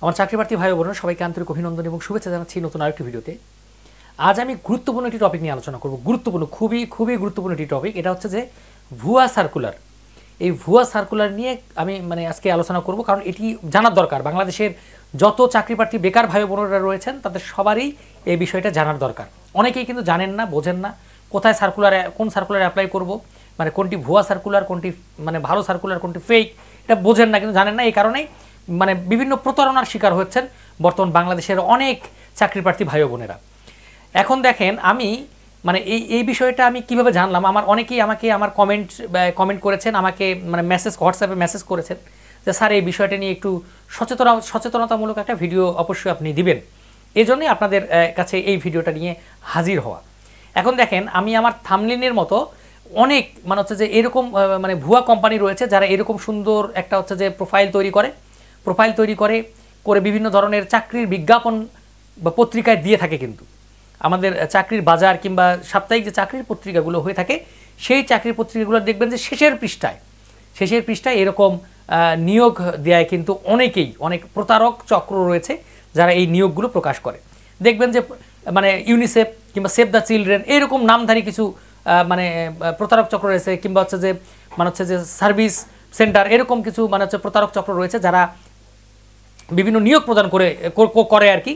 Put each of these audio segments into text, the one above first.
আমার চাকরিপ্রার্থী ভাই বোনেরা সবাইকে আন্তরিক অভিনন্দন এবং শুভেচ্ছা জানাচ্ছি নতুন আরেকটি ভিডিওতে। আজ আমি গুরুত্বপূর্ণ একটি টপিক নিয়ে আলোচনা করব। গুরুত্বপূর্ণ, খুবই খুবই গুরুত্বপূর্ণ একটি টপিক। এটা হচ্ছে যে ভুয়া সার্কুলার। এই ভুয়া সার্কুলার নিয়ে আমি আজকে আলোচনা করব, কারণ এটি জানার দরকার। বাংলাদেশের যত চাকরিপ্রার্থী বেকার ভাই বোনেরা রয়েছেন তাদের সবারই এই বিষয়টা জানার দরকার। অনেকেই কিন্তু জানেন না, বোঝেন না কোথায় সার্কুলারে, কোন সার্কুলারে অ্যাপ্লাই করব, কোনটি ভুয়া সার্কুলার, কোনটি ভালো সার্কুলার, কোনটি ফেক, এটা বোঝেন না, কিন্তু জানেন না। এই কারণেই বিভিন্ন প্রতারণার শিকার হচ্ছেন বর্তমান বাংলাদেশের অনেক চাকরিপ্রার্থী ভাই বোনেরা। এখন দেখেন, আমি এই বিষয়টা আমি কিভাবে জানলাম। অনেকেই আমাকে আমার কমেন্ট করেছেন, আমাকে হোয়াটসঅ্যাপে মেসেজ করেছেন যে স্যার এই বিষয়টা নিয়ে একটু সচেতনতামূলক একটা ভিডিও অবশ্যই আপনি দিবেন। এই জন্যই আপনাদের কাছে এই ভিডিওটা নিয়ে হাজির হওয়া। এখন দেখেন, আমি আমার থাম্বনেইলের মতো অনেক হচ্ছে যে এরকম ভুয়া কোম্পানি রয়েছে যারা এরকম সুন্দর একটা হচ্ছে যে প্রোফাইল তৈরি করে বিভিন্ন ধরনের চাকরির বিজ্ঞাপন বা পত্রিকায় দিয়ে থাকে। কিন্তু আমাদের চাকরির বাজার কিংবা সাপ্তাহিক যে চাকরির পত্রিকাগুলো হয়ে থাকে, সেই চাকরির পত্রিকাগুলো দেখবেন যে শেষের পৃষ্ঠায় এরকম নিয়োগ দেয়। কিন্তু অনেক প্রতারক চক্র রয়েছে যারা এই নিয়োগগুলো প্রকাশ করে। দেখবেন যে ইউনিসেফ কিংবা সেভ দ্য চিলড্রেন এরকম নামধারী কিছু প্রতারক চক্র রয়েছে, কিংবা হচ্ছে যে সার্ভিস সেন্টার এরকম কিছু প্রতারক চক্র রয়েছে যারা বিভিন্ন নিয়োগ প্রদান করে আর কি।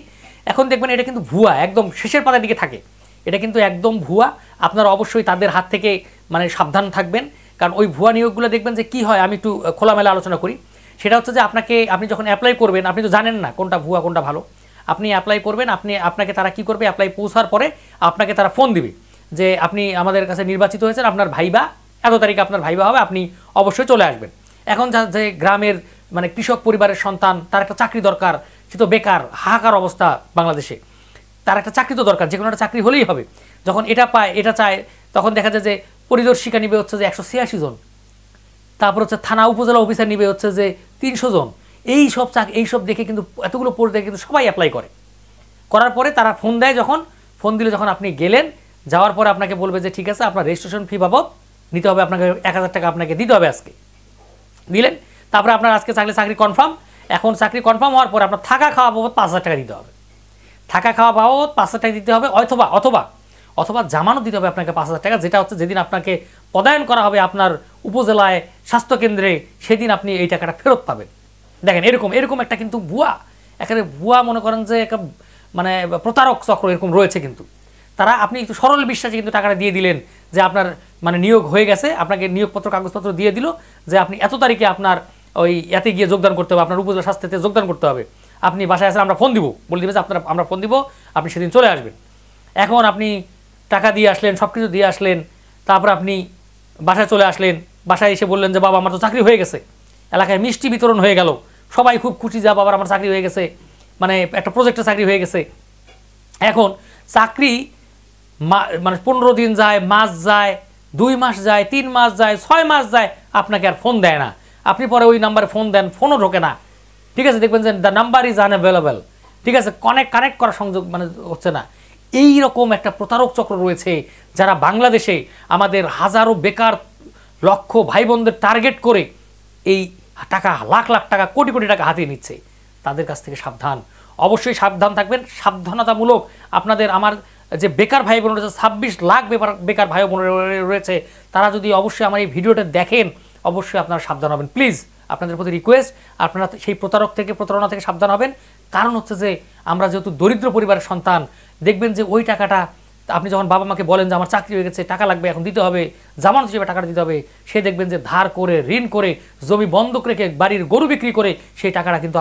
এখন দেখবেন এটা কিন্তু ভুয়া, একদম শেষের পাতার দিকে থাকে। এটা কিন্তু একদম ভুয়া। আপনারা অবশ্যই তাদের হাত থেকে সাবধান থাকবেন, কারণ ওই ভুয়া নিয়োগগুলো দেখবেন যে কী হয়। আমি একটু খোলামেলা আলোচনা করি। সেটা হচ্ছে যে আপনি যখন অ্যাপ্লাই করবেন, আপনি তো জানেন না কোনটা ভুয়া কোনটা ভালো। আপনি অ্যাপ্লাই করবেন, আপনাকে তারা কি করবে, অ্যাপ্লাই পৌঁছার পরে আপনাকে তারা ফোন দিবে যে আপনি আমাদের কাছে নির্বাচিত হয়েছেন, আপনার ভাইবা এত তারিখে আপনার ভাইবা হবে, আপনি অবশ্যই চলে আসবেন। এখন যে গ্রামের কৃষক পরিবারের সন্তান, তার একটা চাকরি দরকার, সে তো বেকার, হাহাকার অবস্থা বাংলাদেশে, তার একটা চাকরি তো দরকার, যে কোনো একটা চাকরি হলেই হবে। যখন এটা পায়, এটা চায়, তখন দেখা যায় যে পরিদর্শিকা নিবে হচ্ছে যে 186 জন, তারপর হচ্ছে থানা উপজেলা অফিসার নিবে হচ্ছে যে 300 জন। এইসব দেখে কিন্তু এতগুলো পড়ে দেখে কিন্তু সবাই অ্যাপ্লাই করার পরে তারা ফোন দিলে যখন আপনি গেলেন, যাওয়ার পরে আপনাকে বলবে যে ঠিক আছে, আপনার রেজিস্ট্রেশন ফি বাবদ নিতে হবে, আপনাকে 1000 টাকা আপনাকে দিতে হবে। আজকে দিলেন, তারপরে আপনার আজকে চাকরি কনফার্ম। এখন চাকরি কনফার্ম হওয়ার পর আপনার থাকা খাওয়া বাবদ 5000 টাকা দিতে হবে। থাকা খাওয়া বাবদ 5000 টাকা দিতে হবে, অথবা জামানত দিতে হবে আপনাকে 5000 টাকা, যেটা হচ্ছে যেদিন আপনাকে পদায়ন করা হবে আপনার উপজেলায় স্বাস্থ্যকেন্দ্রে, সেদিন আপনি এই টাকাটা ফেরত পাবেন। দেখেন, এরকম একটা কিন্তু এখানে ভুয়া মনে করেন যে একটা প্রতারক চক্র এরকম রয়েছে। কিন্তু আপনি একটু সরল বিশ্বাসে কিন্তু টাকাটা দিয়ে দিলেন যে আপনার নিয়োগ হয়ে গেছে, আপনাকে নিয়োগপত্র কাগজপত্র দিয়ে দিল যে আপনি এত তারিখে আপনার ওই এতে গিয়ে যোগদান করতে হবে, আপনার উপজেলা স্বাস্থ্যতে যোগদান করতে হবে। আপনি বাসায় আসলে আমরা ফোন দিব, বলে দেবে যে আমরা ফোন দিব, আপনি সেদিন চলে আসবেন। এখন আপনি টাকা দিয়ে আসলেন, সব কিছু দিয়ে আসলেন, তারপর আপনি বাসায় চলে আসলেন। বাসায় এসে বললেন যে বাবা আমার তো চাকরি হয়ে গেছে, এলাকায় মিষ্টি বিতরণ হয়ে গেল, সবাই খুব খুশি যে বাবার আমার চাকরি হয়ে গেছে, একটা প্রজেক্টের চাকরি হয়ে গেছে। এখন চাকরি 15 দিন যায়, মাস যায়, 2 মাস যায়, 3 মাস যায়, 6 মাস যায়, আপনাকে আর ফোন দেয় না। আপনি পরে ওই নাম্বারে ফোন দেন, ফোনও ঢোকে না। ঠিক আছে, দেখবেন যে দ্য নাম্বার ইজ আনঅ্যাভেলেবল। ঠিক আছে, কানেক্ট করা সংযোগ হচ্ছে না। এই রকম একটা প্রতারক চক্র রয়েছে যারা বাংলাদেশে আমাদের হাজারো বেকার লক্ষ ভাই বোনদের টার্গেট করে এই টাকা, লাখ লাখ টাকা, কোটি কোটি টাকা হাতিয়ে নিচ্ছে। তাদের কাছ থেকে সাবধান, অবশ্যই সাবধান থাকবেন। সাবধানতামূলক আপনাদের আমার যে বেকার ভাই বোন রয়েছে, 26 লাখ বেকার ভাই বোন রয়েছে, তারা যদি অবশ্যই আমার এই ভিডিওটা দেখেন, অবশ্যই আপনারা সাবধান হবেন। প্লিজ, আপনাদের প্রতি রিকোয়েস্ট, আপনারা সেই প্রতারণা থেকে সাবধান হবেন। কারণ হচ্ছে যে আমরা যেহেতু দরিদ্র পরিবারের সন্তান, দেখবেন যে ওই টাকাটা আপনি যখন বাবা মাকে বলেন যে আমার চাকরি হয়ে গেছে, টাকা লাগবে, এখন দিতে হবে, জামানত হিসেবে টাকাটা দিতে হবে, সে দেখবেন যে ধার করে, ঋণ করে, জমি বন্ধক রেখে, বাড়ির গরু বিক্রি করে সেই টাকাটা কিন্তু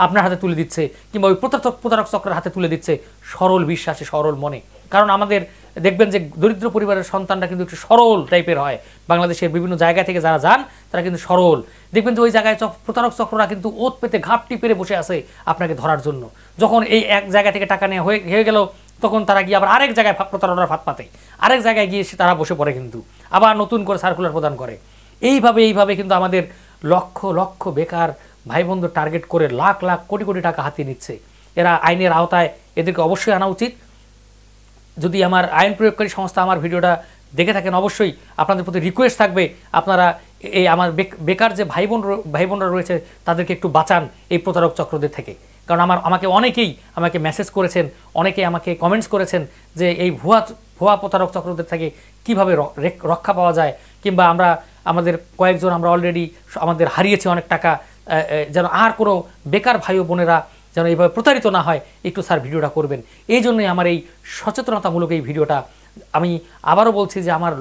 আপনার হাতে তুলে দিচ্ছে, কিংবা ওই প্রতারক চক্রের হাতে তুলে দিচ্ছে, সরল বিশ্বাসে, সরল মনে। কারণ আমাদের দেখবেন যে দরিদ্র পরিবারের সন্তানরা কিন্তু একটু সরল টাইপের হয়। বাংলাদেশের বিভিন্ন জায়গা থেকে যারা যান তারা কিন্তু সরল। দেখবেন যে ওই জায়গায় প্রতারক চক্ররা কিন্তু ওত পেতে ঘাপটি পেরে বসে আছে আপনাকে ধরার জন্য। যখন এই এক জায়গা থেকে টাকা নেওয়া হয়ে গেল, তখন তারা গিয়ে আবার আরেক জায়গায় প্রতারণার ফাঁদ পাতে, আরেক জায়গায় গিয়ে তারা বসে পড়ে, কিন্তু আবার নতুন করে সার্কুলার প্রদান করে। এইভাবে কিন্তু আমাদের লক্ষ লক্ষ বেকার ভাই বোনদের টার্গেট করে লাখ লাখ কোটি কোটি টাকা হাতিয়ে নিচ্ছে। এরা আইনের আওতায়, এদেরকে অবশ্যই আনা উচিত। যদি আমার আইন প্রয়োগকারী সংস্থা আমার ভিডিওটা দেখে থাকেন, অবশ্যই আপনাদের প্রতি রিকোয়েস্ট থাকবে আপনারা এই আমার বেকার যে ভাই বোনরা রয়েছে তাদেরকে একটু বাঁচান এই প্রতারক চক্রদের থেকে। কারণ আমাকে অনেকেই আমাকে মেসেজ করেছেন, অনেকেই আমাকে কমেন্টস করেছেন যে এই ভুয়া প্রতারক চক্রদের থেকে কিভাবে রক্ষা পাওয়া যায়, কিংবা আমাদের কয়েকজন আমরা অলরেডি আমাদের হারিয়েছি অনেক টাকা, যেন আর কোনো বেকার ভাই ও বোনেরা যেন এইভাবে প্রতারিত না হয়, একটু স্যার ভিডিওটা করবেন। এই জন্যই আমার এই সচেতনতামূলক এই ভিডিওটা। আমি আবারও বলছি যে আমার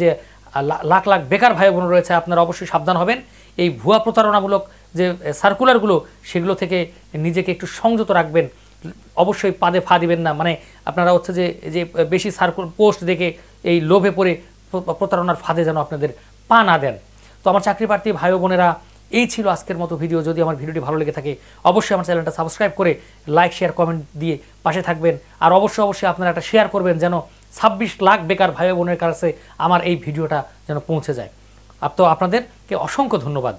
যে লাখ লাখ বেকার ভাই বোন রয়েছে, আপনারা অবশ্যই সাবধান হবেন। এই ভুয়া প্রতারণামূলক যে সার্কুলারগুলো, সেগুলো থেকে নিজেকে একটু সংযত রাখবেন। অবশ্যই পাদে ফা দিবেন না, মানে আপনারা হচ্ছে যে বেশি পোস্ট দেখে এই লোভে পড়ে প্রতারণার ফাঁদে যেন আপনাদের পা না দেন। তো আমার চাকরি প্রার্থী ভাই বোনেরা, এই ছিল আজকের মতো ভিডিও। যদি আমার ভিডিওটি ভালো লেগে থাকে অবশ্যই আমার চ্যানেলটা সাবস্ক্রাইব করে লাইক শেয়ার কমেন্ট দিয়ে পাশে থাকবেন। আর অবশ্যই আপনারা একটা শেয়ার করবেন যেন 26 লাখ বেকার ভাই বোনের কাছে আমার এই ভিডিওটা যেন পৌঁছে যায়। তো আপনাদেরকে অসংখ্য ধন্যবাদ।